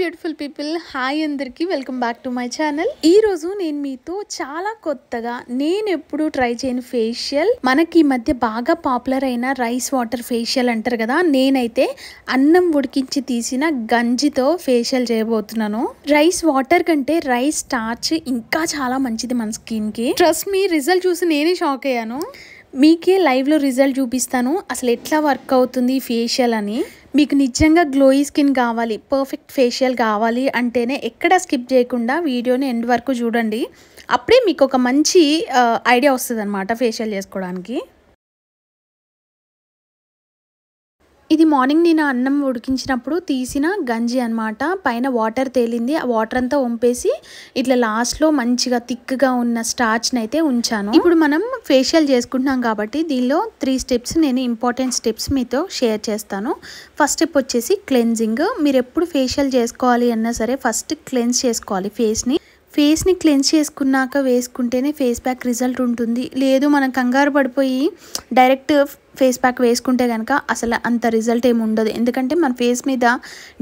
Beautiful people, hi అందరికీ, welcome back to my channel. ఈ రోజు నేను మీతో చాలా కొత్తగా నేను ఎప్పుడు ట్రై చేయని ఫేషియల్, మనకి ఈ మధ్య బాగా పాపులర్ అయిన రైస్ వాటర్ ఫేషియల్ అంటారు కదా, నేనైతే అన్నం ఉడికించి తీసిన గంజితో ఫేషియల్ చేయబోతున్నాను. రైస్ వాటర్ కంటే రైస్ స్టార్చ్ ఇంకా చాలా మంచిది మన స్కిన్ కి. ట్రస్ట్ మీ, రిజల్ట్ చూసి నేనే షాక్ అయ్యాను. మీకే లైవ్లో రిజల్ట్ చూపిస్తాను అసలు ఎట్లా వర్క్ అవుతుంది ఈ ఫేషియల్ అని. మీకు నిజంగా గ్లోయి స్కిన్ కావాలి, పర్ఫెక్ట్ ఫేషియల్ కావాలి అంటేనే ఎక్కడ స్కిప్ చేయకుండా వీడియోని ఎండ్ వరకు చూడండి. అప్పుడే మీకు ఒక మంచి ఐడియా వస్తుంది అన్నమాట ఫేషియల్ చేసుకోవడానికి. ఇది మార్నింగ్ నేను అన్నం ఉడికించినప్పుడు తీసిన గంజి అనమాట. పైన వాటర్ తేలింది, ఆ వాటర్ అంతా వంపేసి ఇట్లా లాస్ట్లో మంచిగా థిక్గా ఉన్న స్టార్చ్ని అయితే ఉంచాను. ఇప్పుడు మనం ఫేషియల్ చేసుకుంటున్నాం కాబట్టి దీనిలో 3 స్టెప్స్, నేను ఇంపార్టెంట్ స్టెప్స్ మీతో షేర్ చేస్తాను. ఫస్ట్ స్టెప్ వచ్చేసి క్లెన్జింగ్. మీరు ఎప్పుడు ఫేషియల్ చేసుకోవాలి అన్నా సరే ఫస్ట్ క్లెన్స్ చేసుకోవాలి ఫేస్ని క్లెన్స్ చేసుకున్నాక వేసుకుంటేనే ఫేస్ ప్యాక్ రిజల్ట్ ఉంటుంది. లేదు మనం కంగారు పడిపోయి డైరెక్ట్ ఫేస్ ప్యాక్ వేసుకుంటే కనుక అసలు అంత రిజల్ట్ ఏమి ఉండదు. ఎందుకంటే మన ఫేస్ మీద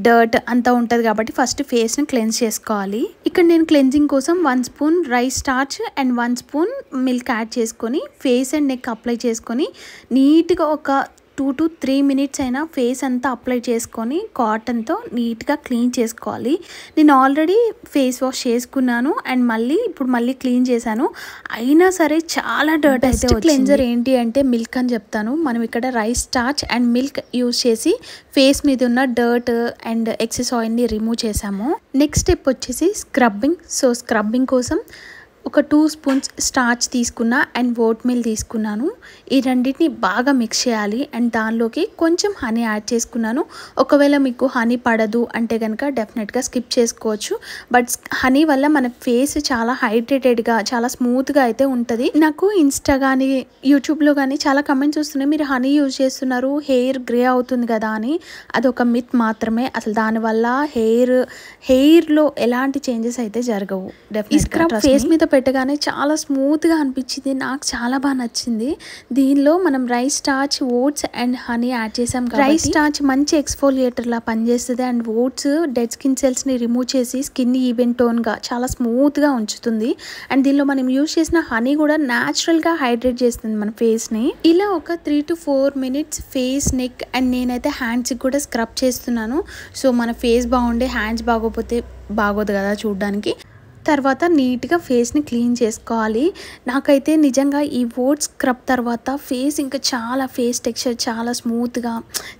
డర్ట్ అంతా ఉంటుంది కాబట్టి ఫస్ట్ ఫేస్ని క్లెన్స్ చేసుకోవాలి. ఇక్కడ నేను క్లెన్జింగ్ కోసం 1 spoon rice starch and 1 spoon milk add చేసుకొని ఫేస్ అండ్ నెక్ అప్లై చేసుకొని నీట్గా ఒక 2 to 3 మినిట్స్ అయినా ఫేస్ అంతా అప్లై చేసుకొని కాటన్తో నీట్గా క్లీన్ చేసుకోవాలి. నేను ఆల్రెడీ ఫేస్ వాష్ చేసుకున్నాను అండ్ ఇప్పుడు మళ్ళీ క్లీన్ చేశాను. అయినా సరే చాలా డర్ట్ అయితే వచ్చింది. క్లెన్జర్ ఏంటి అంటే మిల్క్ అని చెప్తాను. మనం ఇక్కడ rice starch and milk use చేసి ఫేస్ మీద ఉన్న డర్ట్ అండ్ ఎక్సెస్ ఆయిల్ని రిమూవ్ చేసాము. నెక్స్ట్ స్టెప్ వచ్చేసి స్క్రబ్బింగ్. సో స్క్రబ్బింగ్ కోసం ఒక 2 స్పూన్స్ స్టార్చ్ తీసుకున్నా అండ్ ఓట్ మీల్ తీసుకున్నాను. ఈ రెండింటిని బాగా మిక్స్ చేయాలి అండ్ దానిలోకి కొంచెం హనీ యాడ్ చేసుకున్నాను. ఒకవేళ మీకు హనీ పడదు అంటే కనుక డెఫినెట్గా స్కిప్ చేసుకోవచ్చు. బట్ హనీ వల్ల మన ఫేస్ చాలా హైడ్రేటెడ్గా చాలా స్మూత్గా అయితే ఉంటుంది. నాకు ఇన్స్టా కానీ యూట్యూబ్లో కానీ చాలా కమెంట్స్ వస్తున్నాయి, మీరు హనీ యూజ్ చేస్తున్నారు హెయిర్ గ్రే అవుతుంది కదా అని. అదొక మిత్ మాత్రమే. అసలు దానివల్ల హెయిర్లో ఎలాంటి చేంజెస్ అయితే జరగవు. డెఫినెట్గా ఫేస్ మీద పెట్టగానే చాలా స్మూత్గా అనిపించింది, నాకు చాలా బాగా నచ్చింది. దీనిలో మనం rice starch, oats and honey add చేసాం. రైస్ స్టార్చ్ మంచి ఎక్స్ఫోలియేటర్ లా పనిచేస్తుంది అండ్ ఓట్స్ డెడ్ స్కిన్ సెల్స్ని రిమూవ్ చేసి స్కిన్ ఈవెన్ టోన్గా చాలా స్మూత్గా ఉంచుతుంది. అండ్ దీనిలో మనం యూజ్ చేసిన హనీ కూడా న్యాచురల్గా హైడ్రేట్ చేస్తుంది మన ఫేస్ని. ఇలా ఒక 3 to 4 minutes face, neck and నేనైతే హ్యాండ్స్కి కూడా స్క్రబ్ చేస్తున్నాను. సో మన ఫేస్ బాగుండే హ్యాండ్స్ బాగోపోతే బాగోదు కదా చూడడానికి. తర్వాత నీట్గా ఫేస్ని క్లీన్ చేసుకోవాలి. నాకైతే నిజంగా ఈ ఓట్స్ స్క్రబ్ తర్వాత ఫేస్ ఇంకా చాలా ఫేస్ టెక్స్చర్ చాలా స్మూత్గా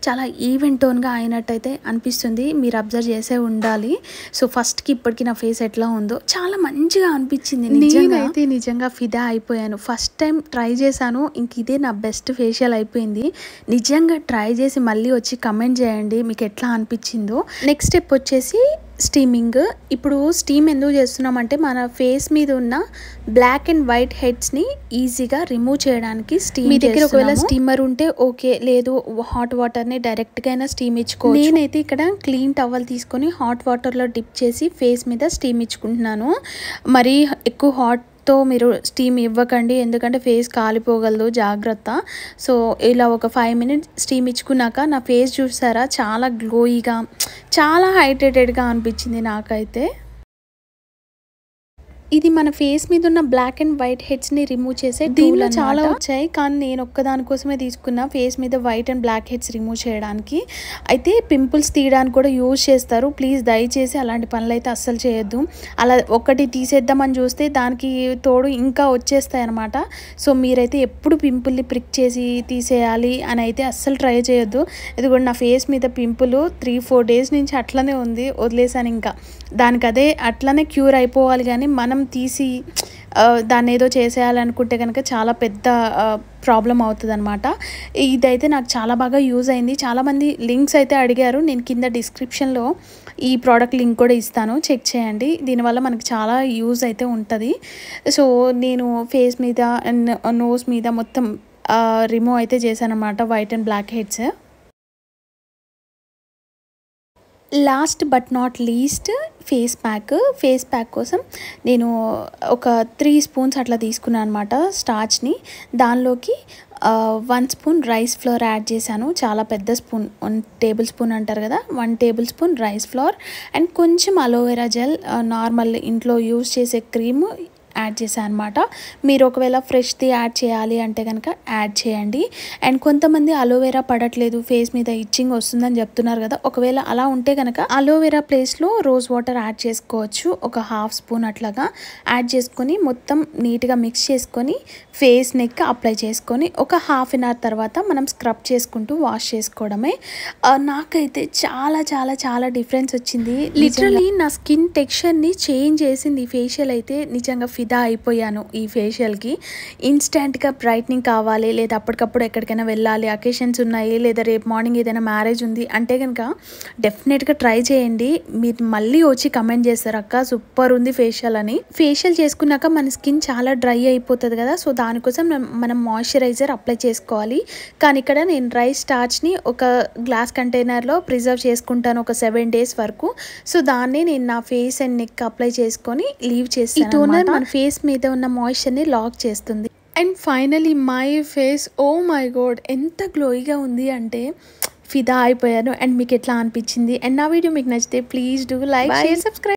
చాలా ఈవెన్ టోన్గా అయినట్టయితే అనిపిస్తుంది. మీరు అబ్జర్వ్ చేసే ఉండాలి. సో ఫస్ట్కి ఇప్పటికి నా ఫేస్ ఎట్లా ఉందో చాలా మంచిగా అనిపించింది. నేనైతే నిజంగా ఫిదా అయిపోయాను. ఫస్ట్ టైం ట్రై చేశాను, ఇంక ఇదే నా బెస్ట్ ఫేషియల్ అయిపోయింది. నిజంగా ట్రై చేసి మళ్ళీ వచ్చి కమెంట్ చేయండి మీకు ఎట్లా అనిపించిందో. నెక్స్ట్ స్టెప్ వచ్చేసి స్టీమింగ్. ఇప్పుడు స్టీమ్ ఎందుకు చేస్తున్నామంటే మన ఫేస్ మీద ఉన్న బ్లాక్ అండ్ వైట్ హెడ్స్ని ఈజీగా రిమూవ్ చేయడానికి స్టీమ్. మీ దగ్గర ఒకవేళ స్టీమర్ ఉంటే ఓకే, లేదు హాట్ వాటర్ని డైరెక్ట్గా అయినా స్టీమ్ ఇచ్చుకోవచ్చు. నేనైతే ఇక్కడ క్లీన్ టవల్ తీసుకొని హాట్ వాటర్లో డిప్ చేసి ఫేస్ మీద స్టీమ్ ఇచ్చుకుంటున్నాను. మరి ఎక్కువ హాట్ తో మీరు స్టీమ్ ఇవ్వకండి, ఎందుకంటే ఫేస్ కాలిపోగలదు, జాగ్రత్త. సో ఇలా ఒక 5 మినిట్స్ స్టీమ్ ఇచ్చుకున్నాక నా ఫేస్ చూసారా చాలా గ్లోయిగా చాలా హైడ్రేటెడ్గా అనిపించింది నాకైతే. ఇది మన ఫేస్ మీద ఉన్న బ్లాక్ అండ్ వైట్ హెడ్స్ని రిమూవ్ చేసే దీనిలో చాలా వచ్చాయి, కానీ నేను ఒక్కదానికోసమే తీసుకున్నా ఫేస్ మీద white and blackheads remove చేయడానికి. అయితే పింపుల్స్ తీయడానికి కూడా యూజ్ చేస్తారు. ప్లీజ్ దయచేసి అలాంటి పనులు అయితే అస్సలు చేయొద్దు. అలా ఒకటి తీసేద్దామని చూస్తే దానికి తోడు ఇంకా వచ్చేస్తాయి అనమాట. సో మీరైతే ఎప్పుడు పింపుల్ని ప్రిక్ చేసి తీసేయాలి అని అయితే అస్సలు ట్రై చేయొద్దు. ఇది కూడా నా ఫేస్ మీద పింపుల్ 3-4 డేస్ నుంచి అట్లనే ఉంది, వదిలేసాను. ఇంకా దానికి అదే అట్లనే క్యూర్ అయిపోవాలి, కానీ మనం తీసి దాన్ని ఏదో చేసేయాలనుకుంటే కనుక చాలా పెద్ద ప్రాబ్లం అవుతుంది అనమాట. ఇదైతే నాకు చాలా బాగా యూజ్ అయింది. చాలామంది లింక్స్ అయితే అడిగారు, నేను కింద డిస్క్రిప్షన్లో ఈ ప్రోడక్ట్ లింక్ కూడా ఇస్తాను, చెక్ చేయండి. దీనివల్ల మనకి చాలా యూజ్ అయితే ఉంటుంది. సో నేను ఫేస్ మీద అండ్ నోస్ మీద మొత్తం రిమూవ్ అయితే చేశాను అనమాట white and blackheads. Last but not least face pack కోసం నేను ఒక 3 స్పూన్స్ అట్లా తీసుకున్నాను అనమాట స్టార్చ్ని. దానిలోకి 1 స్పూన్ రైస్ ఫ్లోర్ యాడ్ చేశాను. చాలా పెద్ద స్పూన్, 1 టేబుల్ స్పూన్ అంటారు కదా, 1 table spoon rice flour and కొంచెం అలోవెరా జెల్, నార్మల్ ఇంట్లో యూజ్ చేసే క్రీమ్ యాడ్ చేశాను అనమాట. మీరు ఒకవేళ ఫ్రెష్ది యాడ్ చేయాలి అంటే కనుక యాడ్ చేయండి. అండ్ కొంతమంది అలోవెరా పడట్లేదు, ఫేస్ మీద ఇచ్చింగ్ వస్తుందని చెప్తున్నారు కదా, ఒకవేళ అలా ఉంటే కనుక అలోవెరా ప్లేస్లో రోజ్ వాటర్ యాడ్ చేసుకోవచ్చు. ఒక 1/2 స్పూన్ అట్లాగా యాడ్ చేసుకొని మొత్తం నీట్గా మిక్స్ చేసుకొని ఫేస్ నెక్ అప్లై చేసుకొని ఒక 1/2 అవర్ తర్వాత మనం స్క్రబ్ చేసుకుంటూ వాష్ చేసుకోవడమే. నాకైతే చాలా చాలా చాలా డిఫరెన్స్ వచ్చింది. లిటరలీ నా స్కిన్ టెక్స్చర్ని చేంజ్ చేసింది ఈ ఫేషియల్ అయితే. నిజంగా ఫిదా అయిపోయాను ఈ ఫేషియల్కి. ఇన్స్టెంట్గా బ్రైట్నింగ్ కావాలి, లేదా అప్పటికప్పుడు ఎక్కడికైనా వెళ్ళాలి, అకేషన్స్ ఉన్నాయి, లేదా రేపు మార్నింగ్ ఏదైనా మ్యారేజ్ ఉంది అంటే కనుక డెఫినెట్గా ట్రై చేయండి. మీరు మళ్ళీ వచ్చి కమెంట్ చేస్తారు, అక్క సూపర్ ఉంది ఫేషియల్ అని. ఫేషియల్ చేసుకున్నాక మన స్కిన్ చాలా డ్రై అయిపోతుంది కదా, సో దానికోసం మనం మాయిశ్చరైజర్ అప్లై చేసుకోవాలి. కానీ ఇక్కడ నేను డ్రై స్టార్చ్ని ఒక గ్లాస్ కంటైనర్లో ప్రిజర్వ్ చేసుకుంటాను ఒక 7 days వరకు. సో దాన్ని నేను నా ఫేస్ అండ్ నెక్ అప్లై చేసుకొని లీవ్ చేస్తాను. ఈ టోనర్ మన ఫేస్ మీద ఉన్న మాయిశ్చర్ని లాక్ చేస్తుంది. And finally my face, oh my God ఎంత గ్లోయిగా ఉంది అంటే ఫిదా అయిపోయాను. అండ్ మీకు ఎట్లా అనిపించింది? అండ్ నా వీడియో మీకు నచ్చితే please do like, share, subscribe.